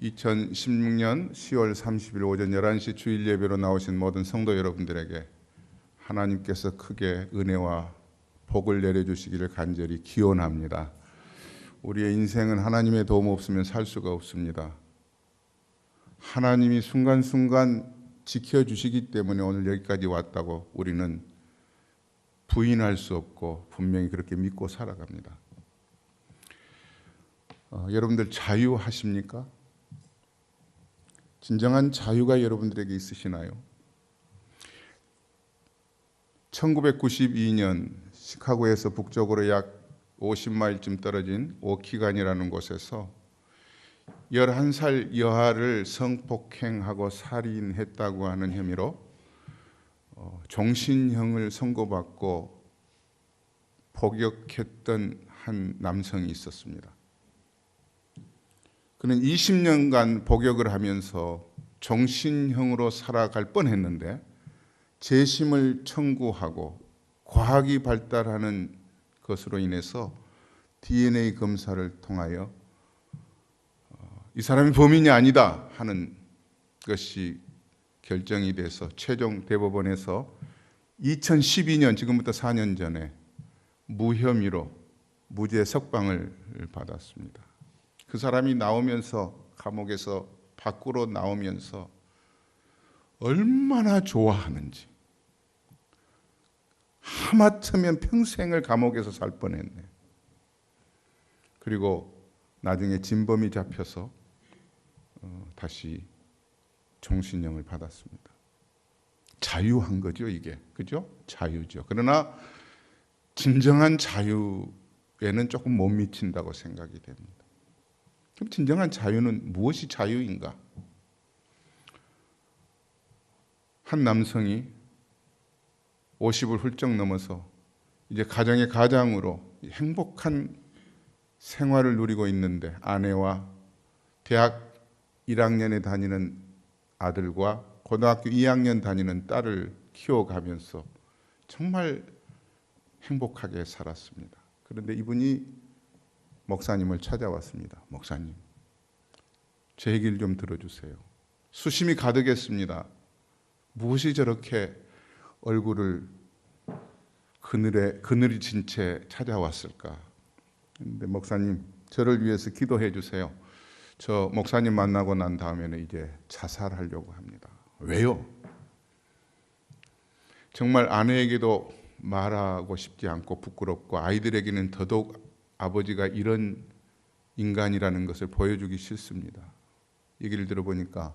2016년 10월 30일 오전 11시 주일 예배로 나오신 모든 성도 여러분들에게 하나님께서 크게 은혜와 복을 내려주시기를 간절히 기원합니다. 우리의 인생은 하나님의 도움 없으면 살 수가 없습니다. 하나님이 순간순간 지켜주시기 때문에 오늘 여기까지 왔다고 우리는 부인할 수 없고 분명히 그렇게 믿고 살아갑니다. 여러분들 자유하십니까? 진정한 자유가 여러분들에게 있으시나요? 1992년 시카고에서 북쪽으로 약 50마일쯤 떨어진 오키간이라는 곳에서 11살 여아를 성폭행하고 살인했다고 하는 혐의로 종신형을 선고받고 복역했던 한 남성이 있었습니다. 그는 20년간 복역을 하면서 종신형으로 살아갈 뻔했는데 재심을 청구하고 과학이 발달하는 것으로 인해서 DNA 검사를 통하여 이 사람이 범인이 아니다 하는 것이 결정이 돼서 최종 대법원에서 2012년 지금부터 4년 전에 무혐의로 무죄 석방을 받았습니다. 그 사람이 나오면서 감옥에서 밖으로 나오면서 얼마나 좋아하는지, 하마터면 평생을 감옥에서 살 뻔했네. 그리고 나중에 진범이 잡혀서 다시 종신형을 받았습니다. 자유한 거죠, 이게. 그죠? 자유죠. 그러나 진정한 자유에는 조금 못 미친다고 생각이 됩니다. 그럼 진정한 자유는 무엇이 자유인가? 한 남성이 50을 훌쩍 넘어서 이제 가정의 가장으로 행복한 생활을 누리고 있는데 아내와 대학 1학년에 다니는 아들과 고등학교 2학년 다니는 딸을 키워가면서 정말 행복하게 살았습니다. 그런데 이분이 목사님을 찾아왔습니다. 목사님, 제 얘기를 좀 들어주세요. 수심이 가득했습니다. 무엇이 저렇게 얼굴을 그늘이 진 채 찾아왔을까? 근데 목사님, 저를 위해서 기도해 주세요. 저 목사님 만나고 난 다음에는 이제 자살하려고 합니다. 왜요? 정말 아내에게도 말하고 싶지 않고 부끄럽고 아이들에게는 더더욱 아버지가 이런 인간이라는 것을 보여주기 싫습니다. 얘기를 들어보니까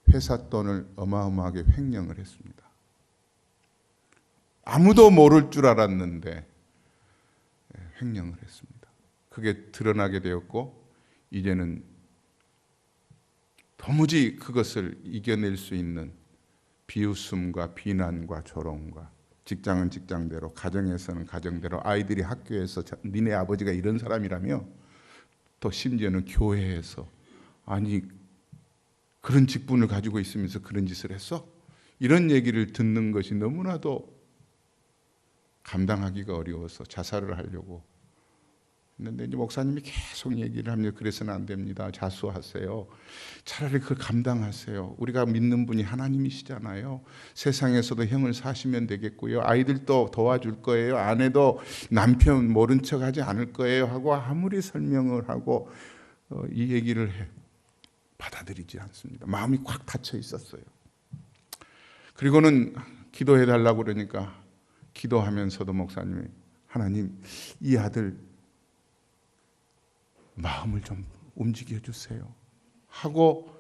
회사 돈을 어마어마하게 횡령을 했습니다. 아무도 모를 줄 알았는데 횡령을 했습니다. 그게 드러나게 되었고 이제는 도무지 그것을 이겨낼 수 있는 비웃음과 비난과 조롱과 직장은 직장대로, 가정에서는 가정대로, 아이들이 학교에서 니네 아버지가 이런 사람이라며, 또 심지어는 교회에서 아니 그런 직분을 가지고 있으면서 그런 짓을 했어? 이런 얘기를 듣는 것이 너무나도 감당하기가 어려워서 자살을 하려고 했는데 이제 목사님이 계속 얘기를 하면 그래서는 안 됩니다. 자수하세요. 차라리 그걸 감당하세요. 우리가 믿는 분이 하나님이시잖아요. 세상에서도 형을 사시면 되겠고요. 아이들도 도와줄 거예요. 아내도 남편 모른 척하지 않을 거예요. 하고 아무리 설명을 하고 이 얘기를 받아들이지 않습니다. 마음이 꽉 닫혀 있었어요. 그리고는 기도해 달라고 그러니까 기도하면서도 목사님이 하나님, 이 아들 마음을 좀 움직여 주세요 하고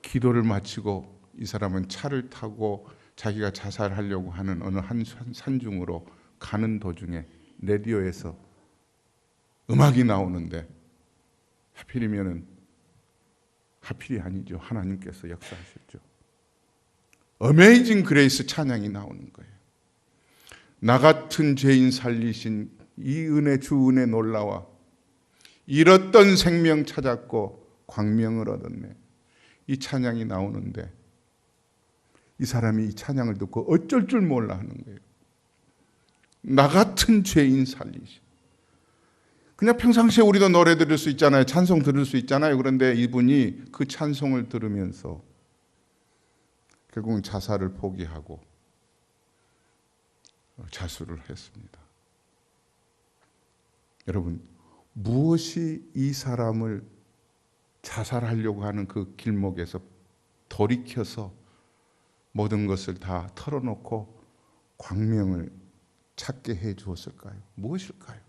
기도를 마치고 이 사람은 차를 타고 자기가 자살하려고 하는 어느 한 산중으로 가는 도중에 라디오에서 음악이 나오는데 하필이 아니죠. 하나님께서 역사하셨죠. 어메이징 그레이스 찬양이 나오는 거예요. 나 같은 죄인 살리신 이 은혜, 주 은혜 놀라와 잃었던 생명 찾았고 광명을 얻었네. 이 찬양이 나오는데 이 사람이 이 찬양을 듣고 어쩔 줄 몰라 하는 거예요. 나 같은 죄인 살리신 그냥 평상시에 우리도 노래 들을 수 있잖아요. 찬송 들을 수 있잖아요. 그런데 이분이 그 찬송을 들으면서 결국은 자살을 포기하고 자수를 했습니다. 여러분, 무엇이 이 사람을 자살하려고 하는 그 길목에서 돌이켜서 모든 것을 다 털어놓고 광명을 찾게 해 주었을까요? 무엇일까요?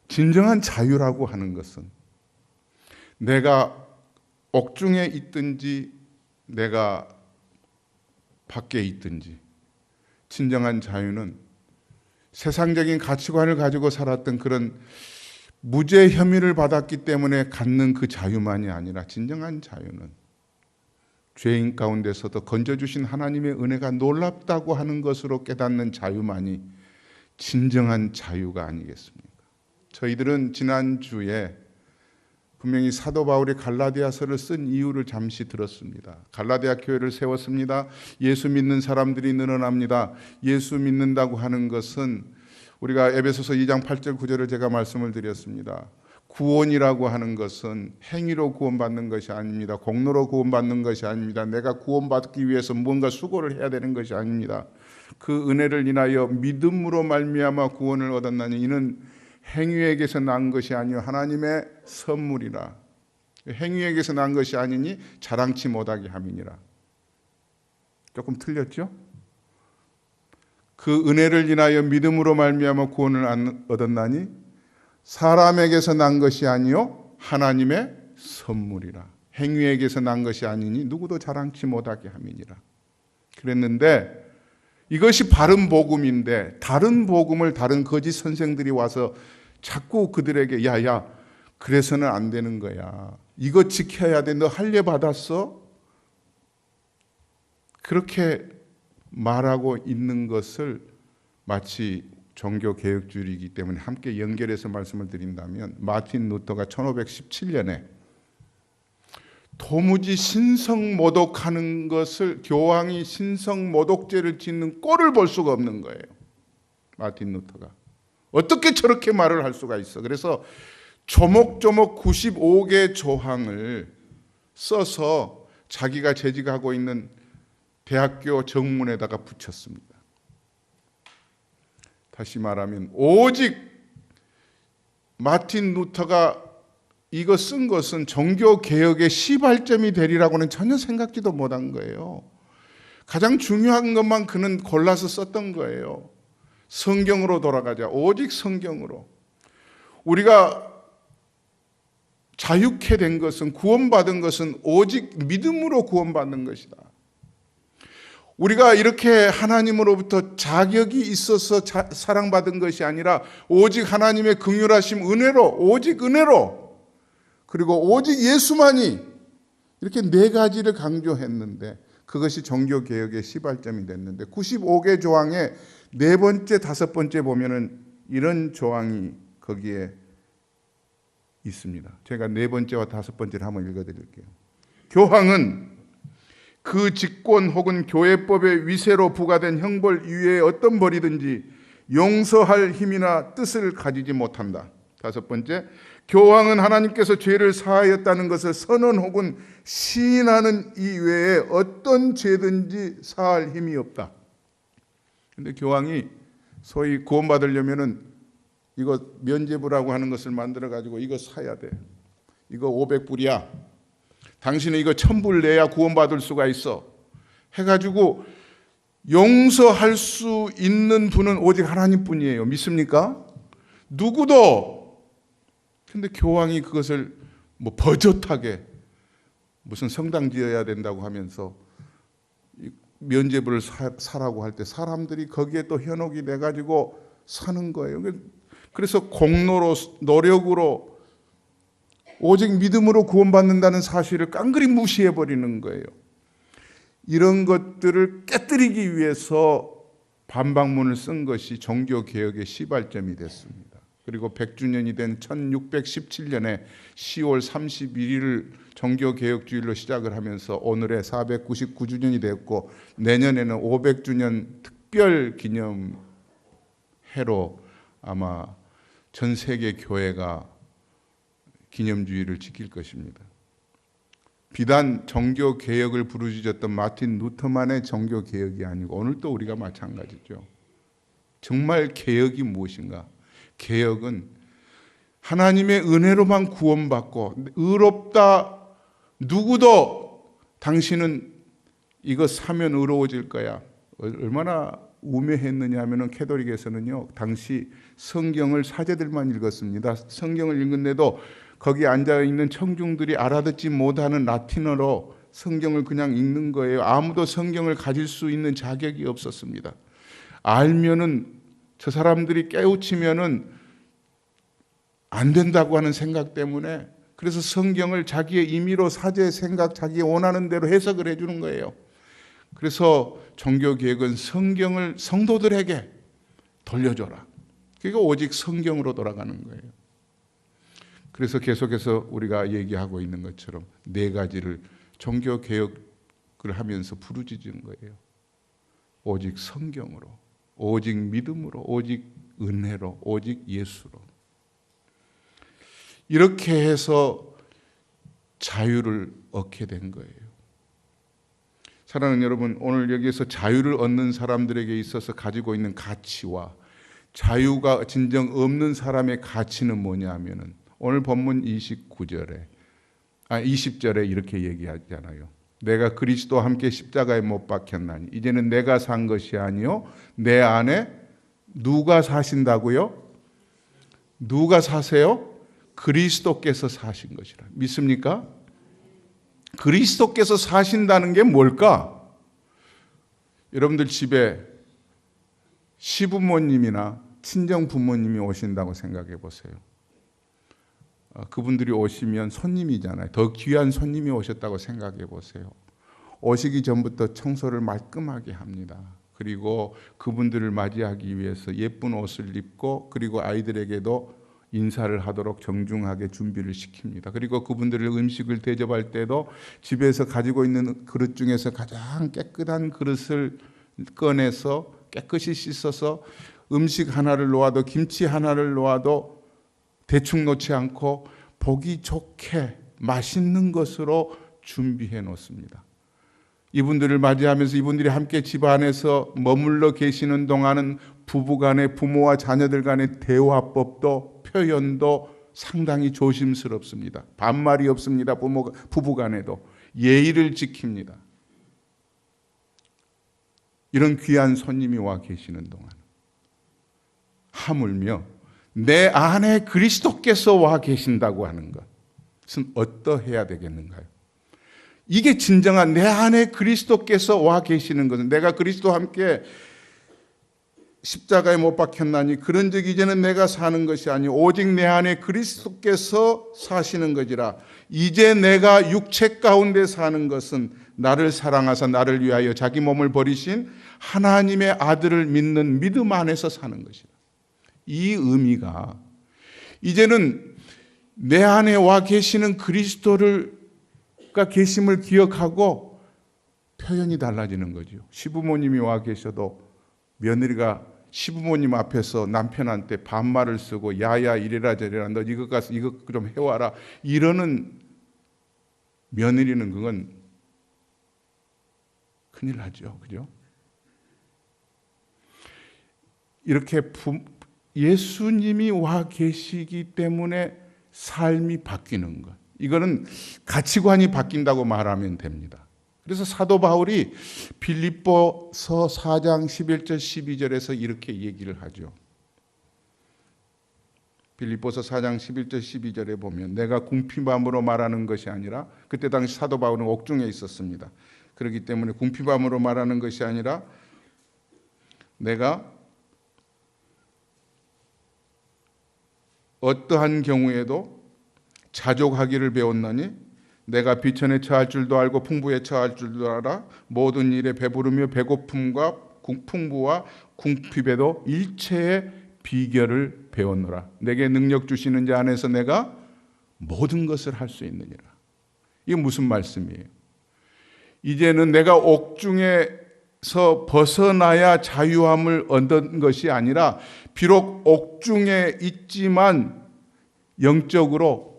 진정한 자유라고 하는 것은 내가 옥중에 있든지 내가 밖에 있든지, 진정한 자유는 세상적인 가치관을 가지고 살았던 그런 무죄 혐의를 받았기 때문에 갖는 그 자유만이 아니라, 진정한 자유는 죄인 가운데서도 건져주신 하나님의 은혜가 놀랍다고 하는 것으로 깨닫는 자유만이 진정한 자유가 아니겠습니까? 저희들은 지난주에 분명히 사도 바울이 갈라디아서를 쓴 이유를 잠시 들었습니다. 갈라디아 교회를 세웠습니다. 예수 믿는 사람들이 늘어납니다. 예수 믿는다고 하는 것은, 우리가 에베소서 2장 8절 9절을 제가 말씀을 드렸습니다. 구원이라고 하는 것은 행위로 구원받는 것이 아닙니다. 공로로 구원받는 것이 아닙니다. 내가 구원받기 위해서 무언가 수고를 해야 되는 것이 아닙니다. 그 은혜를 인하여 믿음으로 말미암아 구원을 얻었나니 이는 행위에게서 난 것이 아니요 하나님의 선물이라. 행위에게서 난 것이 아니니 자랑치 못하게 함이니라. 조금 틀렸죠? 그 은혜를 인하여 믿음으로 말미암아 구원을 얻었나니 사람에게서 난 것이 아니요 하나님의 선물이라. 행위에게서 난 것이 아니니 누구도 자랑치 못하게 함이니라. 그랬는데 이것이 바른 복음인데, 다른 복음을 다른 거짓 선생들이 와서 자꾸 그들에게 야야 그래서는 안 되는 거야, 이거 지켜야 돼, 너 할례 받았어? 그렇게 말하고 있는 것을 마치 종교개혁주의이기 때문에 함께 연결해서 말씀을 드린다면, 마틴 루터가 1517년에 도무지 신성모독하는 것을, 교황이 신성모독죄를 짓는 꼴을 볼 수가 없는 거예요. 마틴 루터가 어떻게 저렇게 말을 할 수가 있어. 그래서 조목조목 95개 조항을 써서 자기가 재직하고 있는 대학교 정문에다가 붙였습니다. 다시 말하면 오직 마틴 루터가 이거 쓴 것은 종교개혁의 시발점이 되리라고는 전혀 생각지도 못한 거예요. 가장 중요한 것만 그는 골라서 썼던 거예요. 성경으로 돌아가자. 오직 성경으로. 우리가 자유케 된 것은, 구원받은 것은 오직 믿음으로 구원받는 것이다. 우리가 이렇게 하나님으로부터 자격이 있어서 사랑받은 것이 아니라 오직 하나님의 긍휼하심 은혜로, 오직 은혜로, 그리고 오직 예수만이, 이렇게 네 가지를 강조했는데 그것이 종교개혁의 시발점이 됐는데, 95개 조항의 네 번째, 다섯 번째 보면은 이런 조항이 거기에 있습니다. 제가 네 번째와 다섯 번째를 한번 읽어드릴게요. 교황은 그 직권 혹은 교회법의 위세로 부과된 형벌 이외에 어떤 벌이든지 용서할 힘이나 뜻을 가지지 못한다. 다섯 번째, 교황은 하나님께서 죄를 사하였다는 것을 선언 혹은 시인하는 이외에 어떤 죄든지 사할 힘이 없다. 근데 교황이 소위 구원받으려면은 이거 면죄부라고 하는 것을 만들어 가지고 이거 사야 돼. 이거 500불이야. 당신은 이거 1000불 내야 구원받을 수가 있어. 해가지고 용서할 수 있는 분은 오직 하나님뿐이에요. 믿습니까? 누구도. 근데 교황이 그것을 뭐 버젓하게 무슨 성당 지어야 된다고 하면서 면죄부를 사라고 할 때 사람들이 거기에 또 현혹이 돼가지고 사는 거예요. 그래서 공로로, 노력으로, 오직 믿음으로 구원받는다는 사실을 깡그리 무시해버리는 거예요. 이런 것들을 깨뜨리기 위해서 반박문을 쓴 것이 종교개혁의 시발점이 됐습니다. 그리고 100주년이 된 1617년에 10월 31일을 종교개혁주일로 시작을 하면서 오늘의 499주년이 됐고, 내년에는 500주년 특별 기념 해로 아마 전 세계 교회가 기념주의를 지킬 것입니다. 비단 정교 개혁을 부르짖었던 마틴 루터만의 정교 개혁이 아니고 오늘 또 우리가 마찬가지죠. 정말 개혁이 무엇인가? 개혁은 하나님의 은혜로만 구원받고 의롭다 누구도 당신은 이거 사면 의로워질 거야. 얼마나 우매했느냐 하면은 캐톨릭에서는요, 당시 성경을 사제들만 읽었습니다. 성경을 읽는데도 거기 앉아있는 청중들이 알아듣지 못하는 라틴어로 성경을 그냥 읽는 거예요. 아무도 성경을 가질 수 있는 자격이 없었습니다. 알면은 저 사람들이 깨우치면은 안 된다고 하는 생각 때문에, 그래서 성경을 자기의 임의로 사제의 생각, 자기 원하는 대로 해석을 해주는 거예요. 그래서 종교개혁은 성경을 성도들에게 돌려줘라. 그러니까 오직 성경으로 돌아가는 거예요. 그래서 계속해서 우리가 얘기하고 있는 것처럼 네 가지를 종교개혁을 하면서 부르짖은 거예요. 오직 성경으로, 오직 믿음으로, 오직 은혜로, 오직 예수로. 이렇게 해서 자유를 얻게 된 거예요. 사랑하는 여러분, 오늘 여기에서 자유를 얻는 사람들에게 있어서 가지고 있는 가치와 자유가 진정 없는 사람의 가치는 뭐냐 하면은 오늘 본문 20절에 이렇게 얘기하잖아요. 내가 그리스도와 함께 십자가에 못 박혔나니 이제는 내가 산 것이 아니요 내 안에 누가 사신다고요? 누가 사세요? 그리스도께서 사신 것이라. 믿습니까? 그리스도께서 사신다는 게 뭘까? 여러분들 집에 시부모님이나 친정 부모님이 오신다고 생각해 보세요. 그분들이 오시면 손님이잖아요. 더 귀한 손님이 오셨다고 생각해 보세요. 오시기 전부터 청소를 말끔하게 합니다. 그리고 그분들을 맞이하기 위해서 예쁜 옷을 입고, 그리고 아이들에게도 인사를 하도록 정중하게 준비를 시킵니다. 그리고 그분들을 음식을 대접할 때도 집에서 가지고 있는 그릇 중에서 가장 깨끗한 그릇을 꺼내서 깨끗이 씻어서 음식 하나를 놓아도, 김치 하나를 놓아도 대충 놓지 않고 보기 좋게 맛있는 것으로 준비해 놓습니다. 이분들을 맞이하면서 이분들이 함께 집 안에서 머물러 계시는 동안은 부부간의, 부모와 자녀들 간의 대화법도 표현도 상당히 조심스럽습니다. 반말이 없습니다. 부부간에도 예의를 지킵니다. 이런 귀한 손님이 와 계시는 동안 하물며 내 안에 그리스도께서 와 계신다고 하는 것은 어떠해야 되겠는가요? 이게 진정한 내 안에 그리스도께서 와 계시는 것은, 내가 그리스도와 함께 십자가에 못 박혔나니 그런즉 이제는 내가 사는 것이 아니 오직 내 안에 그리스도께서 사시는 것이라. 이제 내가 육체 가운데 사는 것은 나를 사랑하사 나를 위하여 자기 몸을 버리신 하나님의 아들을 믿는 믿음 안에서 사는 것이라. 이 의미가 이제는 내 안에 와 계시는 그리스도가 계심을 기억하고 표현이 달라지는 거죠. 시부모님이 와 계셔도 며느리가 시부모님 앞에서 남편한테 반말을 쓰고 야야 이래라 저래라 너 이것 가서 이것 좀 해와라 이러는 며느리는 그건 큰일 나죠. 그죠? 이렇게 예수님이 와 계시기 때문에 삶이 바뀌는 것. 이거는 가치관이 바뀐다고 말하면 됩니다. 그래서 사도 바울이 빌립보서 4장 11절 12절에서 이렇게 얘기를 하죠. 빌립보서 4장 11절 12절에 보면 내가 궁핍함으로 말하는 것이 아니라, 그때 당시 사도 바울은 옥중에 있었습니다. 그렇기 때문에 궁핍함으로 말하는 것이 아니라 내가 어떠한 경우에도 자족하기를 배웠나니 내가 비천에 처할 줄도 알고 풍부에 처할 줄도 알아 모든 일에 배부르며 배고픔과 풍부와 궁핍에도 일체의 비결을 배웠노라. 내게 능력 주시는 자 안에서 내가 모든 것을 할 수 있느니라. 이게 무슨 말씀이에요? 이제는 내가 옥중에 벗어나야 자유함을 얻는 것이 아니라 비록 옥중에 있지만 영적으로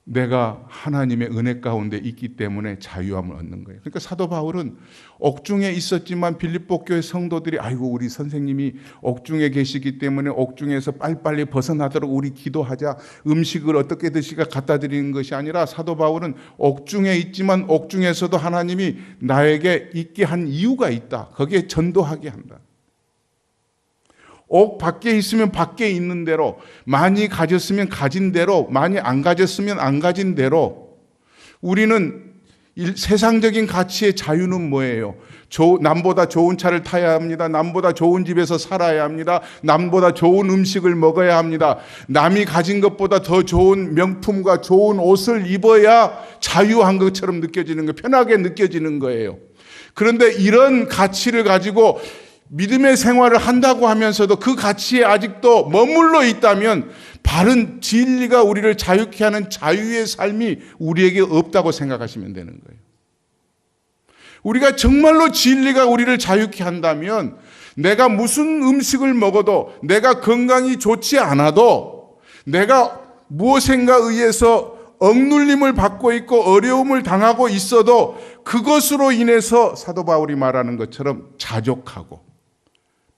내가 하나님의 은혜 가운데 있기 때문에 자유함을 얻는 거예요. 그러니까 사도 바울은 옥중에 있었지만 빌립보 교회 성도들이 아이고 우리 선생님이 옥중에 계시기 때문에 옥중에서 빨리빨리 벗어나도록 우리 기도하자, 음식을 어떻게 드시까 갖다 드리는 것이 아니라 사도 바울은 옥중에 있지만 옥중에서도 하나님이 나에게 있게 한 이유가 있다. 거기에 전도하게 한다. 옥 밖에 있으면 밖에 있는 대로, 많이 가졌으면 가진 대로, 많이 안 가졌으면 안 가진 대로, 우리는 세상적인 가치의 자유는 뭐예요? 남보다 좋은 차를 타야 합니다. 남보다 좋은 집에서 살아야 합니다. 남보다 좋은 음식을 먹어야 합니다. 남이 가진 것보다 더 좋은 명품과 좋은 옷을 입어야 자유한 것처럼 느껴지는 거예요. 편하게 느껴지는 거예요. 그런데 이런 가치를 가지고 믿음의 생활을 한다고 하면서도 그 가치에 아직도 머물러 있다면 바른 진리가 우리를 자유케 하는 자유의 삶이 우리에게 없다고 생각하시면 되는 거예요. 우리가 정말로 진리가 우리를 자유케 한다면 내가 무슨 음식을 먹어도, 내가 건강이 좋지 않아도, 내가 무엇인가 의해서 억눌림을 받고 있고 어려움을 당하고 있어도 그것으로 인해서 사도 바울이 말하는 것처럼 자족하고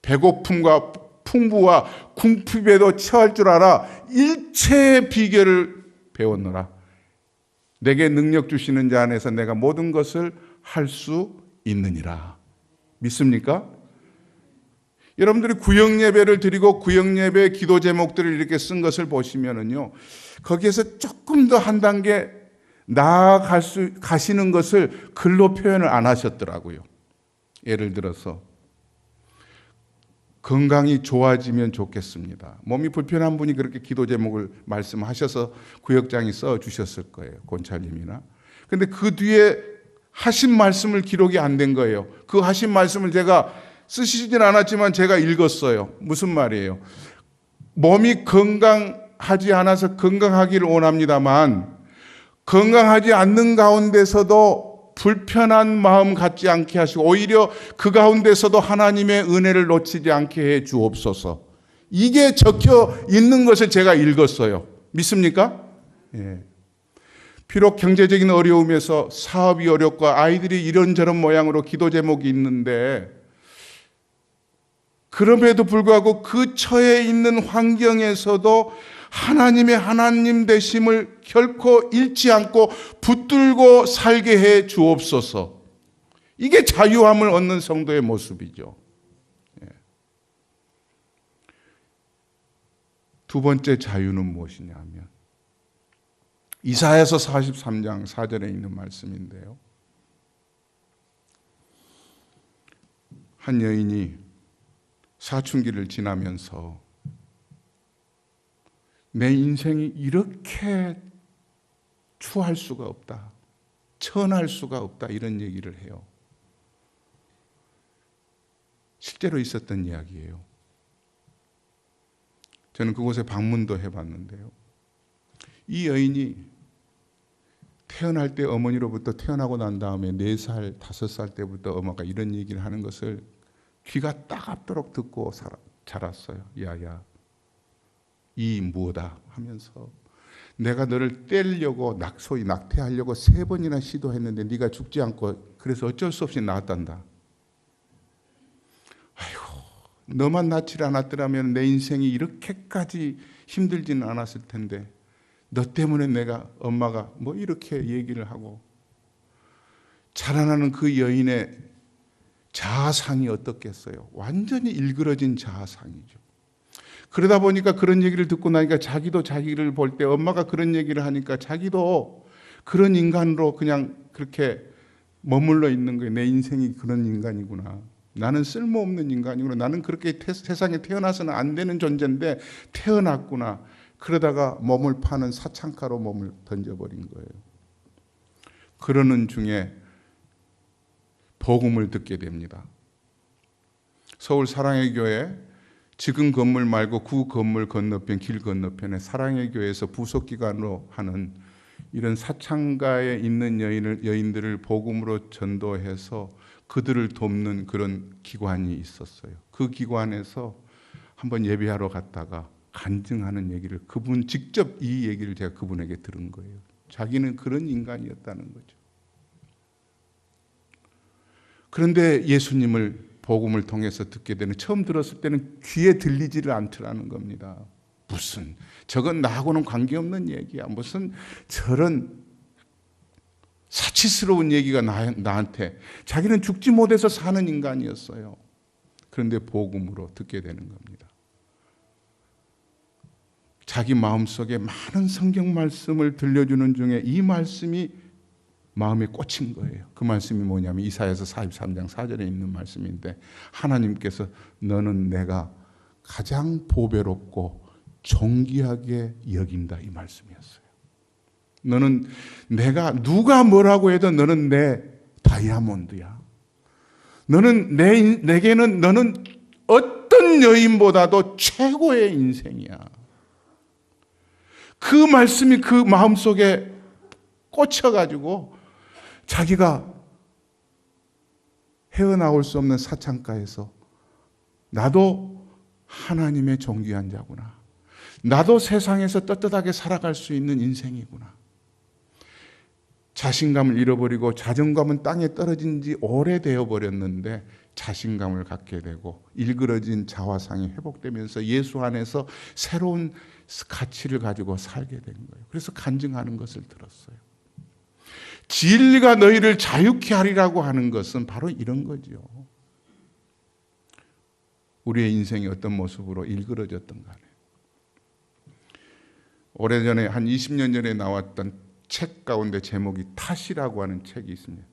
배고픔과 풍부와 궁핍에도 처할 줄 알아 일체의 비결을 배웠노라. 내게 능력 주시는 자 안에서 내가 모든 것을 할 수 있느니라. 믿습니까? 여러분들이 구역예배를 드리고 구역예배의 기도 제목들을 이렇게 쓴 것을 보시면은요, 거기에서 조금 더 한 단계 가시는 것을 글로 표현을 안 하셨더라고요. 예를 들어서 건강이 좋아지면 좋겠습니다. 몸이 불편한 분이 그렇게 기도 제목을 말씀하셔서 구역장이 써주셨을 거예요. 권찰님이나. 근데 그 뒤에 하신 말씀을 기록이 안 된 거예요. 그 하신 말씀을 제가 쓰시진 않았지만 제가 읽었어요. 무슨 말이에요? 몸이 건강하지 않아서 건강하기를 원합니다만 건강하지 않는 가운데서도 불편한 마음 갖지 않게 하시고 오히려 그 가운데서도 하나님의 은혜를 놓치지 않게 해 주옵소서. 이게 적혀 있는 것을 제가 읽었어요. 믿습니까? 예. 비록 경제적인 어려움에서 사업이 어렵고 아이들이 이런저런 모양으로 기도 제목이 있는데 그럼에도 불구하고 그 처해 있는 환경에서도 하나님의 하나님 되심을 결코 잃지 않고 붙들고 살게 해 주옵소서. 이게 자유함을 얻는 성도의 모습이죠. 두 번째 자유는 무엇이냐 하면 이사야서 43장 4절에 있는 말씀인데요. 한 여인이 사춘기를 지나면서 내 인생이 이렇게 추할 수가 없다, 천할 수가 없다, 이런 얘기를 해요. 실제로 있었던 이야기예요. 저는 그곳에 방문도 해봤는데요. 이 여인이 태어날 때 어머니로부터 태어나고 난 다음에 4살, 5살 때부터 엄마가 이런 얘기를 하는 것을 귀가 따갑도록 듣고 자랐어요. 야야, 이 뭐다 하면서 내가 너를 떼려고 소위 낙태하려고 3번이나 시도했는데 네가 죽지 않고 그래서 어쩔 수 없이 낳았단다. 아이고, 너만 낳지 않았더라면 내 인생이 이렇게까지 힘들지는 않았을 텐데 너 때문에 내가 엄마가 뭐 이렇게 얘기를 하고 자라나는 그 여인의 자아상이 어떻겠어요? 완전히 일그러진 자아상이죠. 그러다 보니까 그런 얘기를 듣고 나니까 자기도 자기를 볼 때 엄마가 그런 얘기를 하니까 자기도 그런 인간으로 그냥 그렇게 머물러 있는 거예요. 내 인생이 그런 인간이구나. 나는 쓸모없는 인간이구나. 나는 그렇게 세상에 태어나서는 안 되는 존재인데 태어났구나. 그러다가 몸을 파는 사창가로 몸을 던져버린 거예요. 그러는 중에 복음을 듣게 됩니다. 서울 사랑의 교회 지금 건물 말고 그 건물 건너편 길 건너편에 사랑의 교회에서 부속기관으로 하는 이런 사창가에 있는 여인들을 복음으로 전도해서 그들을 돕는 그런 기관이 있었어요. 그 기관에서 한번 예배하러 갔다가 간증하는 얘기를 그분 직접 이 얘기를 제가 그분에게 들은 거예요. 자기는 그런 인간이었다는 거죠. 그런데 예수님을 복음을 통해서 듣게 되는, 처음 들었을 때는 귀에 들리지를 않더라는 겁니다. 무슨 저건 나하고는 관계없는 얘기야. 무슨 저런 사치스러운 얘기가 나한테. 자기는 죽지 못해서 사는 인간이었어요. 그런데 복음으로 듣게 되는 겁니다. 자기 마음속에 많은 성경 말씀을 들려주는 중에 이 말씀이 마음에 꽂힌 거예요. 그 말씀이 뭐냐면 이사야서 43장 4절에 있는 말씀인데, 하나님께서 너는 내가 가장 보배롭고 존귀하게 여긴다, 이 말씀이었어요. 너는 내가 누가 뭐라고 해도 너는 내 다이아몬드야. 너는 내게는 너는 어떤 여인보다도 최고의 인생이야. 그 말씀이 그 마음속에 꽂혀가지고 자기가 헤어나올 수 없는 사창가에서 나도 하나님의 존귀한 자구나. 나도 세상에서 떳떳하게 살아갈 수 있는 인생이구나. 자신감을 잃어버리고 자존감은 땅에 떨어진 지 오래되어 버렸는데 자신감을 갖게 되고 일그러진 자화상이 회복되면서 예수 안에서 새로운 가치를 가지고 살게 된 거예요. 그래서 간증하는 것을 들었어요. 진리가 너희를 자유케 하리라고 하는 것은 바로 이런 거죠. 우리의 인생이 어떤 모습으로 일그러졌던 간에. 오래전에 한 20년 전에 나왔던 책 가운데 제목이 탓이라고 하는 책이 있습니다.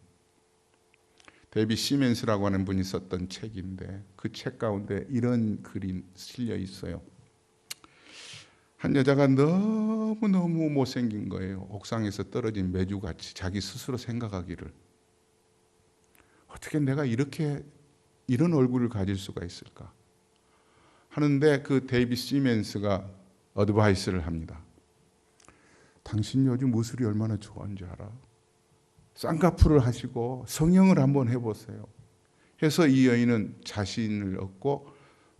데이비 시멘스라고 하는 분이 썼던 책인데 그 책 가운데 이런 글이 실려 있어요. 한 여자가 너무너무 못생긴 거예요. 옥상에서 떨어진 메주같이 자기 스스로 생각하기를, 어떻게 내가 이런 얼굴을 가질 수가 있을까 하는데, 그 데이비 시멘스가 어드바이스를 합니다. 당신 요즘 무술이 얼마나 좋은 줄 알아? 쌍꺼풀을 하시고 성형을 한번 해보세요. 해서 이 여인은 자신을 얻고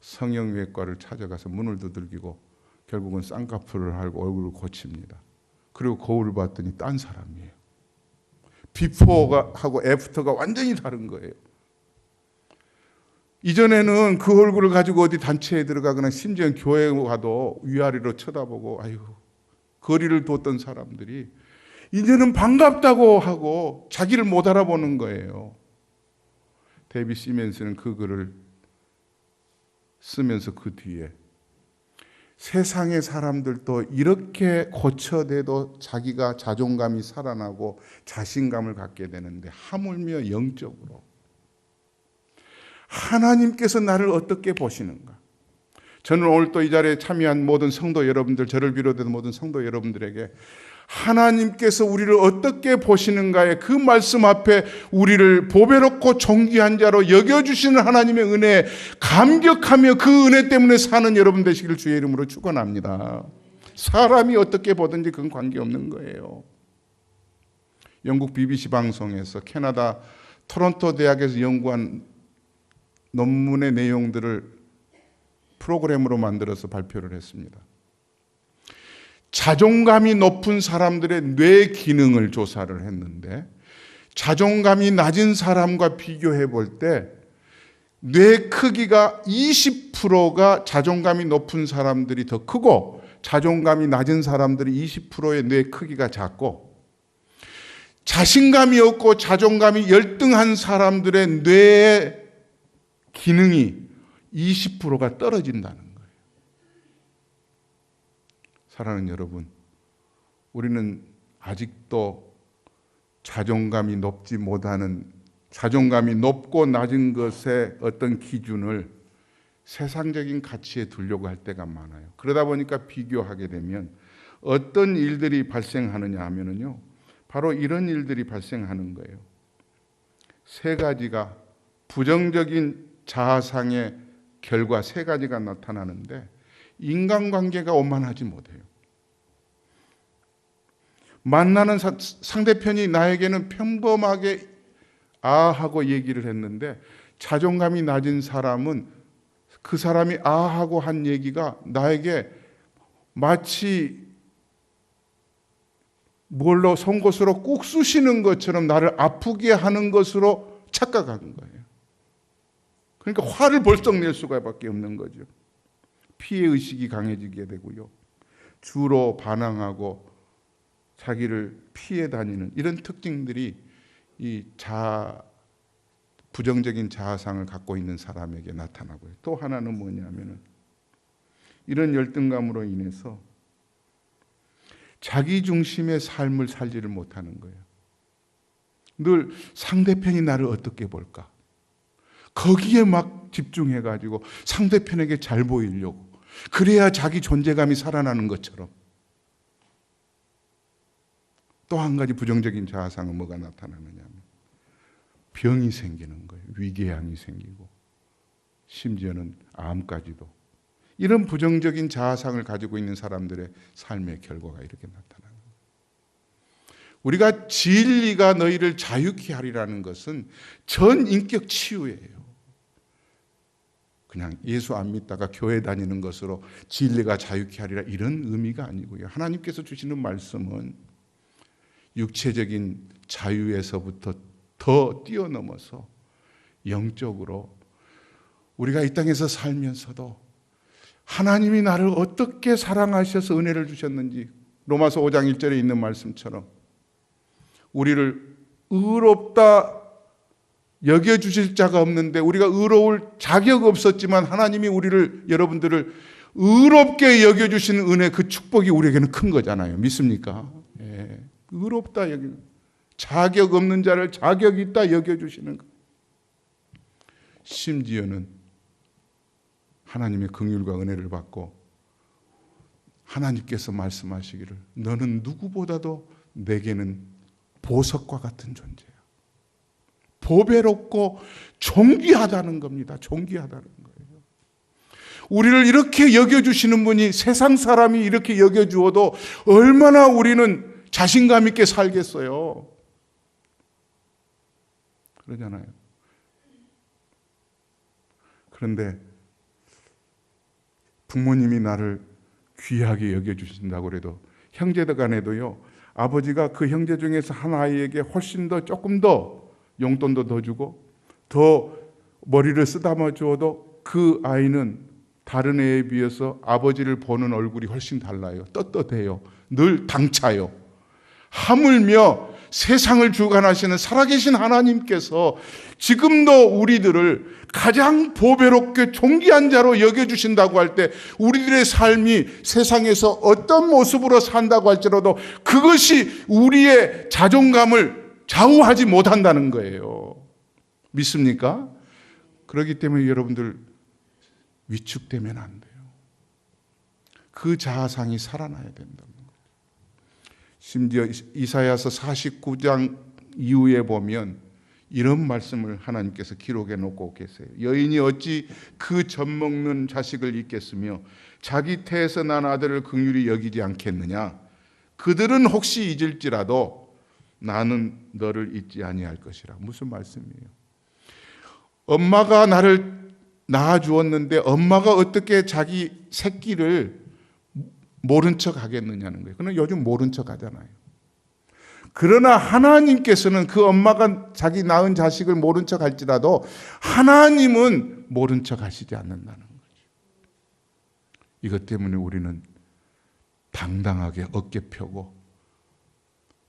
성형외과를 찾아가서 문을 두들기고 결국은 쌍꺼풀을 하고 얼굴을 고칩니다. 그리고 거울을 봤더니 딴 사람이에요. 비포가 하고 애프터가 완전히 다른 거예요. 이전에는 그 얼굴을 가지고 어디 단체에 들어가거나 심지어 교회에 가도 위아래로 쳐다보고 아유 거리를 뒀던 사람들이 이제는 반갑다고 하고 자기를 못 알아보는 거예요. 데이비 시멘스는 그 글을 쓰면서 그 뒤에 세상의 사람들도 이렇게 고쳐대도 자기가 자존감이 살아나고 자신감을 갖게 되는데 하물며 영적으로 하나님께서 나를 어떻게 보시는가? 저는 오늘 또 이 자리에 참여한 모든 성도 여러분들, 저를 비롯해서 모든 성도 여러분들에게 하나님께서 우리를 어떻게 보시는가의 그 말씀 앞에 우리를 보배롭고 존귀한 자로 여겨주시는 하나님의 은혜에 감격하며 그 은혜 때문에 사는 여러분 되시기를 주의 이름으로 축원합니다. 사람이 어떻게 보든지 그건 관계없는 거예요. 영국 BBC 방송에서 캐나다 토론토 대학에서 연구한 논문의 내용들을 프로그램으로 만들어서 발표를 했습니다. 자존감이 높은 사람들의 뇌 기능을 조사를 했는데 자존감이 낮은 사람과 비교해 볼 때 뇌 크기가 20%가 자존감이 높은 사람들이 더 크고 자존감이 낮은 사람들이 20%의 뇌 크기가 작고, 자신감이 없고 자존감이 열등한 사람들의 뇌의 기능이 20%가 떨어진다는 거예요. 사랑하는 여러분, 우리는 아직도 자존감이 높지 못하는, 자존감이 높고 낮은 것의 어떤 기준을 세상적인 가치에 두려고 할 때가 많아요. 그러다 보니까 비교하게 되면 어떤 일들이 발생하느냐 하면요, 바로 이런 일들이 발생하는 거예요. 세 가지가, 부정적인 자아상의 결과 세 가지가 나타나는데 인간관계가 원만하지 못해요. 만나는 상대편이 나에게는 평범하게 하고 얘기를 했는데 자존감이 낮은 사람은 그 사람이 하고 한 얘기가 나에게 마치 뭘로 송곳으로 꾹 쑤시는 것처럼 나를 아프게 하는 것으로 착각하는 거예요. 그러니까 화를 벌썩 낼 수가밖에 없는 거죠. 피해 의식이 강해지게 되고요. 주로 반항하고 자기를 피해 다니는 이런 특징들이 이 부정적인 자아상을 갖고 있는 사람에게 나타나고요. 또 하나는 뭐냐면은 이런 열등감으로 인해서 자기 중심의 삶을 살지를 못하는 거예요. 늘 상대편이 나를 어떻게 볼까? 거기에 막 집중해가지고 상대편에게 잘 보이려고. 그래야 자기 존재감이 살아나는 것처럼. 또 한 가지 부정적인 자아상은 뭐가 나타나느냐면 병이 생기는 거예요. 위궤양이 생기고 심지어는 암까지도. 이런 부정적인 자아상을 가지고 있는 사람들의 삶의 결과가 이렇게 나타나는 거예요. 우리가 진리가 너희를 자유케 하리라는 것은 전 인격 치유예요. 그냥 예수 안 믿다가 교회 다니는 것으로 진리가 자유케 하리라 이런 의미가 아니고요. 하나님께서 주시는 말씀은 육체적인 자유에서부터 더 뛰어넘어서 영적으로 우리가 이 땅에서 살면서도 하나님이 나를 어떻게 사랑하셔서 은혜를 주셨는지 로마서 5장 1절에 있는 말씀처럼 우리를 의롭다 여겨주실 자가 없는데 우리가 의로울 자격 없었지만 하나님이 여러분들을 의롭게 여겨주시는 은혜 그 축복이 우리에게는 큰 거잖아요. 믿습니까? 예. 의롭다 자격 없는 자를 자격 있다 여겨주시는 것. 심지어는 하나님의 긍휼과 은혜를 받고 하나님께서 말씀하시기를 너는 누구보다도 내게는 보석과 같은 존재야. 보배롭고 존귀하다는 겁니다. 존귀하다는 거예요. 우리를 이렇게 여겨주시는 분이 세상 사람이 이렇게 여겨주어도 얼마나 우리는 자신감 있게 살겠어요. 그러잖아요. 그런데 부모님이 나를 귀하게 여겨주신다고 해도 형제들 간에도요. 아버지가 그 형제 중에서 한 아이에게 훨씬 더 조금 더 용돈도 더 주고 더 머리를 쓰다듬어 주어도 그 아이는 다른 애에 비해서 아버지를 보는 얼굴이 훨씬 달라요. 떳떳해요. 늘 당차요. 하물며 세상을 주관하시는 살아계신 하나님께서 지금도 우리들을 가장 보배롭게 존귀한 자로 여겨주신다고 할 때 우리들의 삶이 세상에서 어떤 모습으로 산다고 할지라도 그것이 우리의 자존감을 좌우하지 못한다는 거예요. 믿습니까? 그렇기 때문에 여러분들 위축되면 안 돼요. 그 자아상이 살아나야 된다는 거예요. 심지어 이사야서 49장 이후에 보면 이런 말씀을 하나님께서 기록해 놓고 계세요. 여인이 어찌 그 젖먹는 자식을 잊겠으며 자기 태에서 난 아들을 긍휼히 여기지 않겠느냐. 그들은 혹시 잊을지라도 나는 너를 잊지 아니할 것이라. 무슨 말씀이에요? 엄마가 나를 낳아주었는데 엄마가 어떻게 자기 새끼를 모른 척 하겠느냐는 거예요. 그는 요즘 모른 척 하잖아요. 그러나 하나님께서는 그 엄마가 자기 낳은 자식을 모른 척 할지라도 하나님은 모른 척 하시지 않는다는 거죠. 이것 때문에 우리는 당당하게 어깨 펴고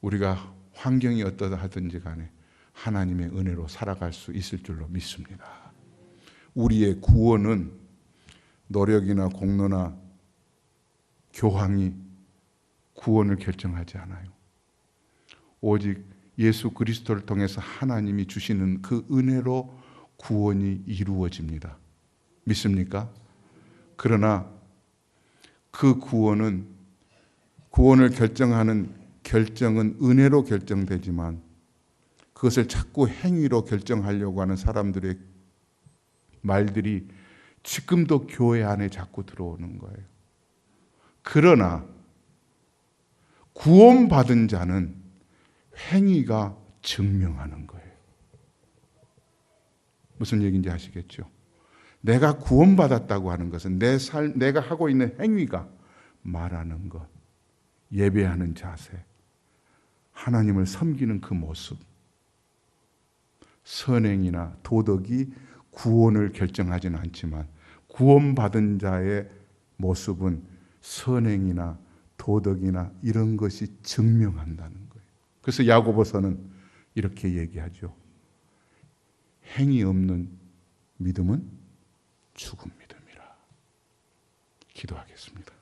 우리가 환경이 어떠다 하든지 간에 하나님의 은혜로 살아갈 수 있을 줄로 믿습니다. 우리의 구원은 노력이나 공로나 교황이 구원을 결정하지 않아요. 오직 예수 그리스도를 통해서 하나님이 주시는 그 은혜로 구원이 이루어집니다. 믿습니까? 그러나 그 구원을 결정하는 결정은 은혜로 결정되지만 그것을 자꾸 행위로 결정하려고 하는 사람들의 말들이 지금도 교회 안에 자꾸 들어오는 거예요. 그러나 구원받은 자는 행위가 증명하는 거예요. 무슨 얘기인지 아시겠죠? 내가 구원받았다고 하는 것은 내가 하고 있는 행위가 말하는 것, 예배하는 자세, 하나님을 섬기는 그 모습, 선행이나 도덕이 구원을 결정하지는 않지만 구원받은 자의 모습은 선행이나 도덕이나 이런 것이 증명한다는 거예요. 그래서 야고보서는 이렇게 얘기하죠. 행위 없는 믿음은 죽은 믿음이라. 기도하겠습니다.